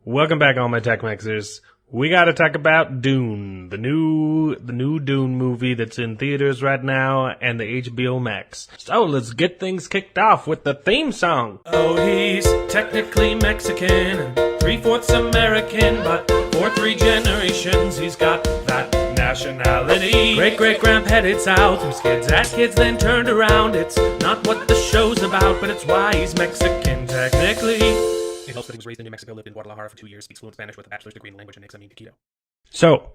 Welcome back, all my Tech Mixers. We gotta talk about Dune, the new Dune movie that's in theaters right now and the HBO Max. So let's get things kicked off with the theme song. Oh, he's technically Mexican and 3/4 American, but for 3 generations he's got that nationality. Great-great-grandpa headed south, whose kids had kids then turned around. It's not what the show's about, but it's why he's Mexican technically. It helps that he was raised in New Mexico, lived in Guadalajara for 2 years, speaks fluent Spanish with a bachelor's degree in language and examine taquito. So,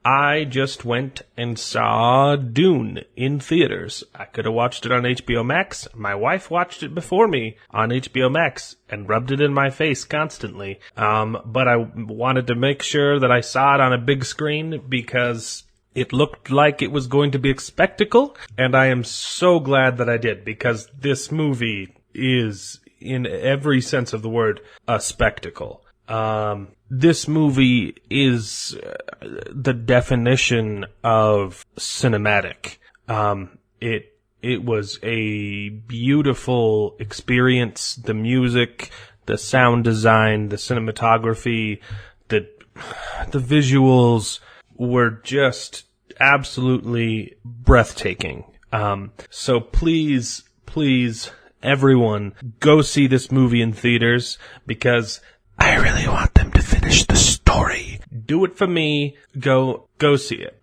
I just went and saw Dune in theaters. I could have watched it on HBO Max. My wife watched it before me on HBO Max and rubbed it in my face constantly. But I wanted to make sure that I saw it on a big screen because it looked like it was going to be a spectacle. And I am so glad that I did, because this movie is, in every sense of the word, a spectacle. This movie is the definition of cinematic. It was a beautiful experience. The music, the sound design, the cinematography, the visuals were just absolutely breathtaking. So please, everyone, go see this movie in theaters, because I really want them to finish the story. Do it for me. Go see it.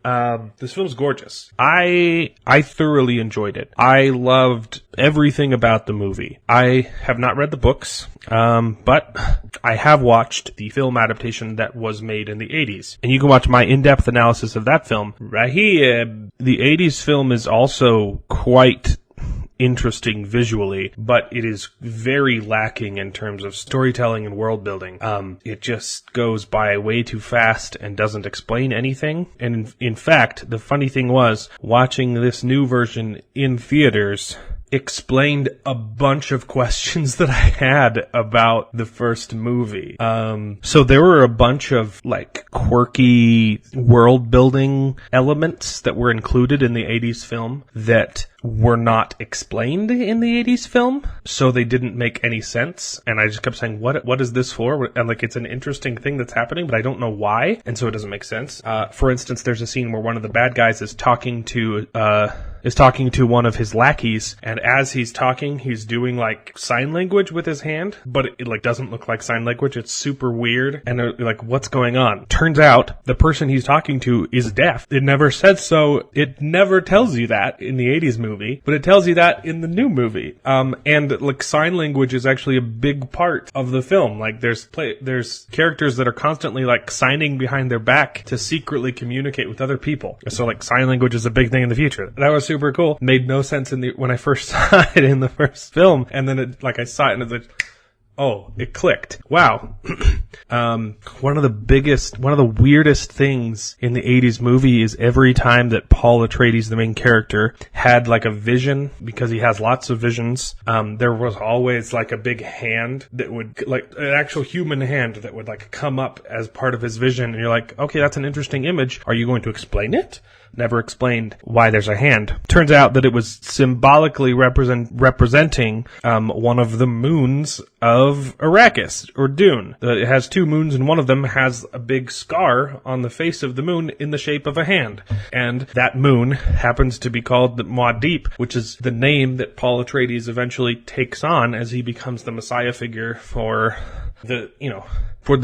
This film's gorgeous. I thoroughly enjoyed it. I loved everything about the movie. I have not read the books, but I have watched the film adaptation that was made in the 80s. And you can watch my in-depth analysis of that film right here. The 80s film is also quite interesting visually, but it is very lacking in terms of storytelling and world building. It just goes by way too fast and doesn't explain anything. And in fact, the funny thing was, watching this new version in theaters explained a bunch of questions that I had about the first movie. So there were a bunch of quirky world building elements that were included in the 80s film that were not explained in the 80s film, so they didn't make any sense. And I just kept saying, what is this for? And it's an interesting thing that's happening, but I don't know why, and so it doesn't make sense. For instance, there's a scene where one of the bad guys is talking to one of his lackeys, and as he's talking, he's doing sign language with his hand, but it doesn't look like sign language. It's super weird, and what's going on? Turns out the person he's talking to is deaf. It never says so. It never tells you that in the 80s movie, but it tells you that in the new movie. And sign language is actually a big part of the film. There's characters that are constantly signing behind their back to secretly communicate with other people. So sign language is a big thing in the future. That was super cool. Made no sense when I first saw it in the first film, and then I saw it and it's oh, it clicked. Wow. One of the weirdest things in the 80s movie is every time that Paul Atreides, the main character, had a vision, because he has lots of visions, there was always a big hand that would, an actual human hand that would come up as part of his vision, and you're like, okay, that's an interesting image. Are you going to explain it? Never explained why there's a hand. Turns out that it was symbolically representing one of the moons of Arrakis, or Dune. It has 2 moons, and one of them has a big scar on the face of the moon in the shape of a hand. And that moon happens to be called the Muad'Dib, which is the name that Paul Atreides eventually takes on as he becomes the Messiah figure for the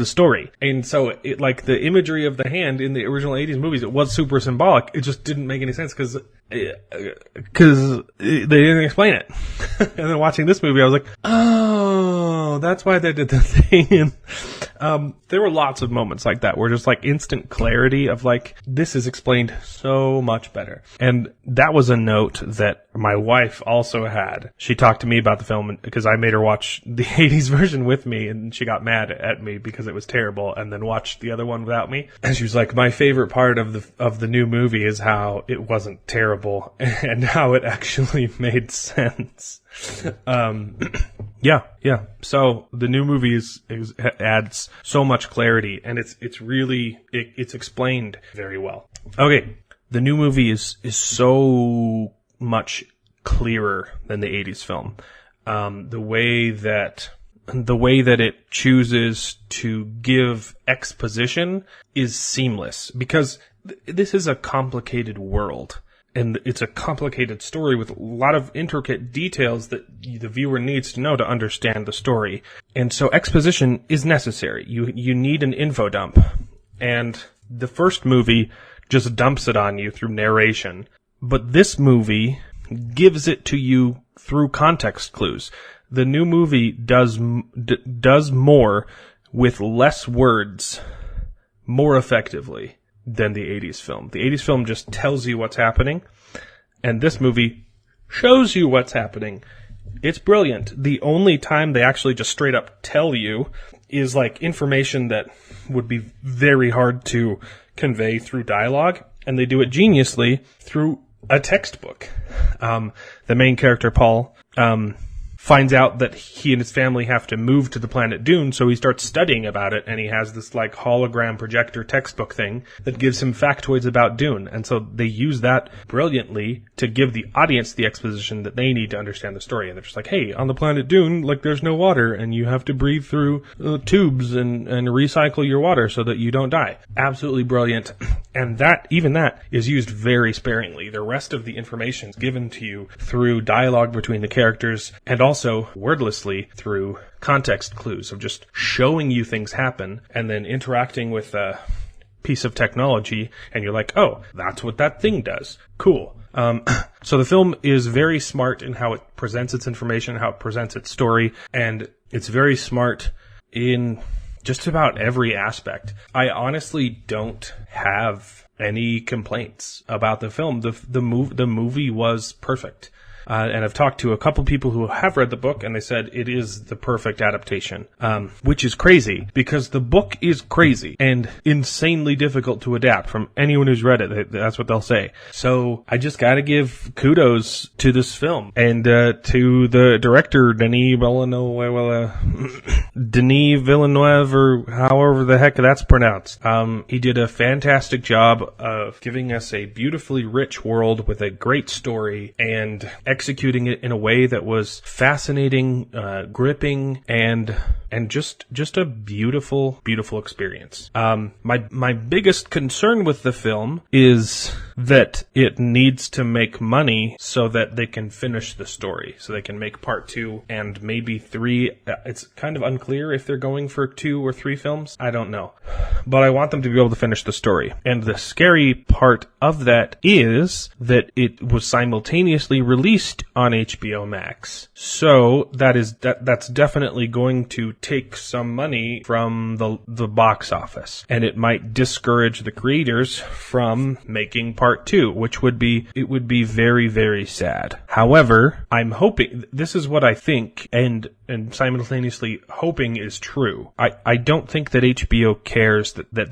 story. And so the imagery of the hand in the original 80s movies, it was super symbolic. It just didn't make any sense because they didn't explain it. And then watching this movie, I was like, oh, that's why they did the thing. And there were lots of moments like that where just instant clarity of this is explained so much better. And that was a note that my wife also had. She talked to me about the film because I made her watch the 80s version with me, and she got mad at me because it was terrible, and then watched the other one without me. And she was like, my favorite part of the new movie is how it wasn't terrible and how it actually made sense. Yeah. So the new movie adds so much clarity, and it's explained very well. Okay, the new movie is so much clearer than the 80s film. The way that the way that it chooses to give exposition is seamless, because this is a complicated world. And it's a complicated story with a lot of intricate details that the viewer needs to know to understand the story. And so exposition is necessary. You need an info dump. And the first movie just dumps it on you through narration. But this movie gives it to you through context clues. The new movie does more with less words more effectively than the 80s film. The 80s film just tells you what's happening, and this movie shows you what's happening. It's brilliant. The only time they actually just straight up tell you is like information that would be very hard to convey through dialogue, and they do it geniusly through a textbook. The main character, Paul, finds out that he and his family have to move to the planet Dune, so he starts studying about it, and he has this like hologram projector textbook thing that gives him factoids about Dune. And so they use that brilliantly to give the audience the exposition that they need to understand the story. And they're just like, hey, on the planet Dune, like there's no water, and you have to breathe through tubes and recycle your water so that you don't die. Absolutely brilliant. And that is used very sparingly. The rest of the information is given to you through dialogue between the characters, and also wordlessly through context clues of just showing you things happen and then interacting with a piece of technology, and you're like, oh, that's what that thing does. Cool. So the film is very smart in how it presents its information, how it presents its story, and it's very smart in just about every aspect. I honestly don't have any complaints about the film. The movie was perfect. And I've talked to a couple people who have read the book, and they said it is the perfect adaptation, which is crazy, because the book is crazy and insanely difficult to adapt. From anyone who's read it, that's what they'll say. So I just gotta give kudos to this film, and to the director, Denis Villeneuve, or however the heck that's pronounced. He did a fantastic job of giving us a beautifully rich world with a great story, and executing it in a way that was fascinating, gripping, and just a beautiful, beautiful experience. My biggest concern with the film is that it needs to make money so that they can finish the story, so they can make part 2 and maybe 3. It's kind of unclear if they're going for 2 or 3 films. I don't know. But I want them to be able to finish the story. And the scary part of that is that it was simultaneously released on HBO Max. So that's definitely going to take some money from the box office. And it might discourage the creators from making part 2, which would be very, very sad. However, I'm hoping, this is what I think, and simultaneously hoping is true. I don't think that HBO cares that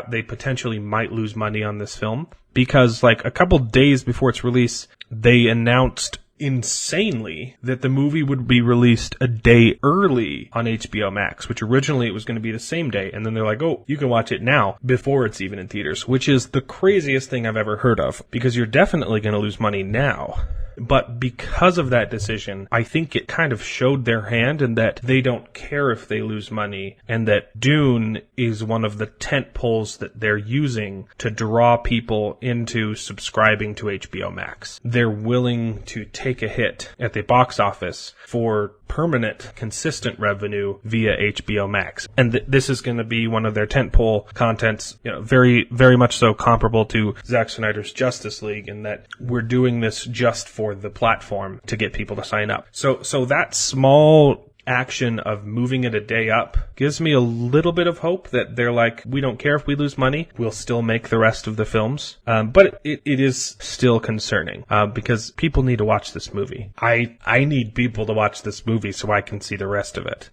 they potentially might lose money on this film, because like a couple days before its release, they announced insanely that the movie would be released a day early on HBO Max, which originally it was going to be the same day, and then they're like, oh, you can watch it now before it's even in theaters, which is the craziest thing I've ever heard of, because you're definitely going to lose money now. But because of that decision, I think it kind of showed their hand, and that they don't care if they lose money, and that Dune is one of the tent poles that they're using to draw people into subscribing to HBO Max. They're willing to take a hit at the box office for permanent, consistent revenue via HBO Max. And this is going to be one of their tentpole contents, very, very much so comparable to Zack Snyder's Justice League, in that we're doing this just for the platform to get people to sign up. So that small action of moving it a day up gives me a little bit of hope that they're like, we don't care if we lose money, we'll still make the rest of the films. But it is still concerning, because people need to watch this movie. I need people to watch this movie so I can see the rest of it.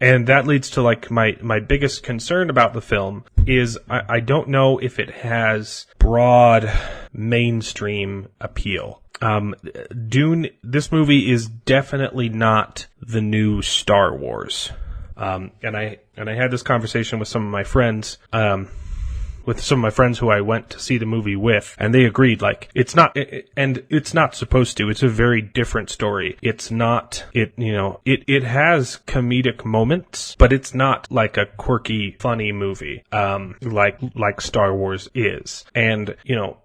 And that leads to like my biggest concern about the film is I don't know if it has broad mainstream appeal. Dune, this movie is definitely not the new Star Wars. And I had this conversation with some of my friends, with some of my friends who I went to see the movie with, and they agreed, like, it's not, and it's not supposed to. It's a very different story. It's not, it has comedic moments, but it's not like a quirky, funny movie, like Star Wars is. And,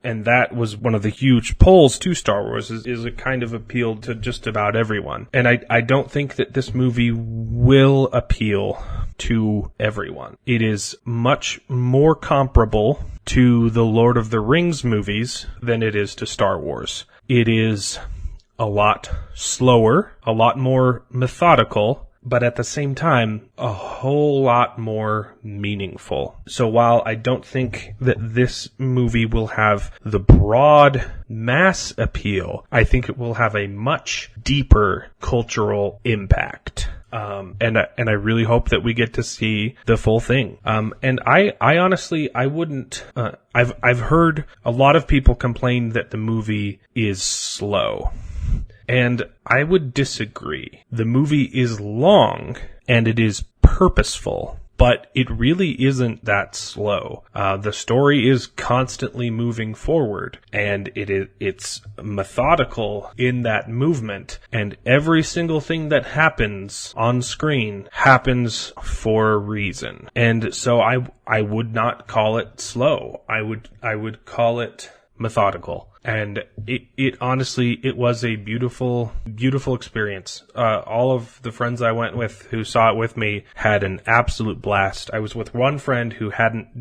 and that was one of the huge pulls to Star Wars, is it kind of appealed to just about everyone. And I don't think that this movie will appeal to everyone. It is much more comparable to the Lord of the Rings movies than it is to Star Wars. It is a lot slower, a lot more methodical, but at the same time, a whole lot more meaningful. So while I don't think that this movie will have the broad mass appeal, I think it will have a much deeper cultural impact. And I really hope that we get to see the full thing. And I honestly, I wouldn't, I've heard a lot of people complain that the movie is slow. And I would disagree. The movie is long and it is purposeful, but it really isn't that slow. The story is constantly moving forward, and it's methodical in that movement, and every single thing that happens on screen happens for a reason. And so I would not call it slow. I would call it methodical. And it honestly, it was a beautiful, beautiful experience. All of the friends I went with who saw it with me had an absolute blast. I was with one friend who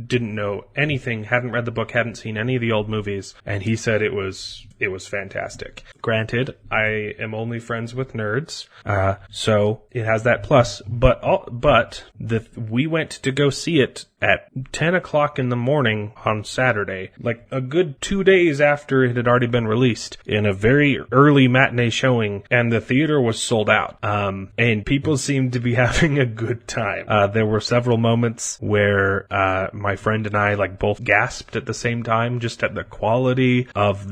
didn't know anything, hadn't read the book, hadn't seen any of the old movies, and he said it was fantastic. Granted, I am only friends with nerds, so it has that plus. But we went to go see it at 10 o'clock in the morning on Saturday, like a good 2 days after it had already been released, in a very early matinee showing, and the theater was sold out. And people seemed to be having a good time. There were several moments where my friend and I both gasped at the same time, just at the quality of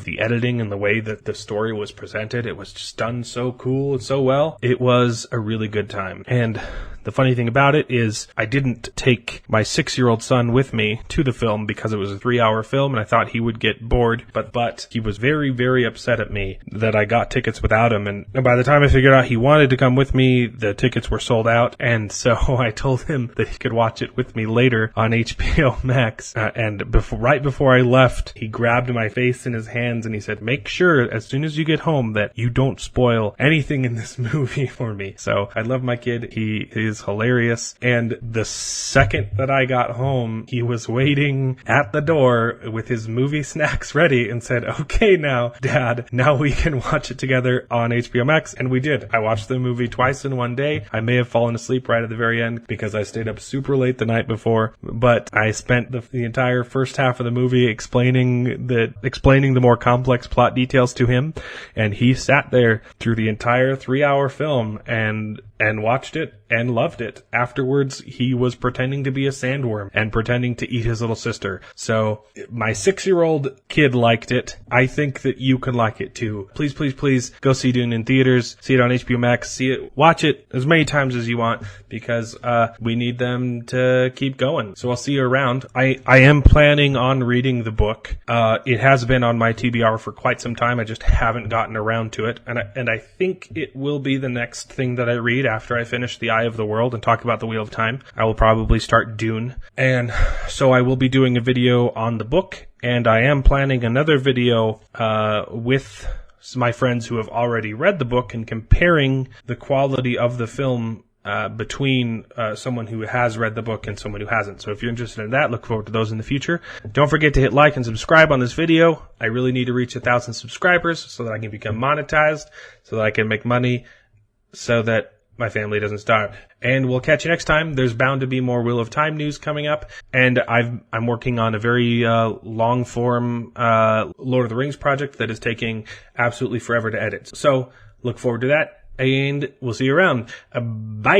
the editing and the way that the story was presented. It was just done so cool and so well. It was a really good time. And the funny thing about it is I didn't take my 6-year-old son with me to the film because it was a 3-hour film and I thought he would get bored, but he was very, very upset at me that I got tickets without him, and by the time I figured out he wanted to come with me, the tickets were sold out, and so I told him that he could watch it with me later on HBO Max, and right before I left, he grabbed my face in his hands and he said, "Make sure as soon as you get home that you don't spoil anything in this movie for me." So I love my kid. He is hilarious. And the second that I got home, he was waiting at the door with his movie snacks ready and said, "Okay, now, Dad, now we can watch it together on HBO Max." And we did. I watched the movie twice in one day. I may have fallen asleep right at the very end because I stayed up super late the night before, but I spent the entire first half of the movie explaining the more complex plot details to him, and he sat there through the entire 3-hour film and watched it and loved it. Afterwards, he was pretending to be a sandworm and pretending to eat his little sister. So my 6-year-old kid liked it. I think that you can like it too. Please, please, please go see Dune in theaters. See it on HBO Max. Watch it as many times as you want, because we need them to keep going. So I'll see you around. I am planning on reading the book. It has been on my TBR for quite some time. I just haven't gotten around to it. And I think it will be the next thing that I read after I finish The Eye of the World and talk about The Wheel of Time. I will probably start Dune. And so I will be doing a video on the book, and I am planning another video with my friends who have already read the book and comparing the quality of the film between someone who has read the book and someone who hasn't. So if you're interested in that, look forward to those in the future. Don't forget to hit like and subscribe on this video. I really need to reach 1,000 subscribers so that I can become monetized, so that I can make money, so that my family doesn't starve. And we'll catch you next time. There's bound to be more Wheel of Time news coming up, and I'm working on a very long form Lord of the Rings project that is taking absolutely forever to edit. So look forward to that, and we'll see you around. Bye.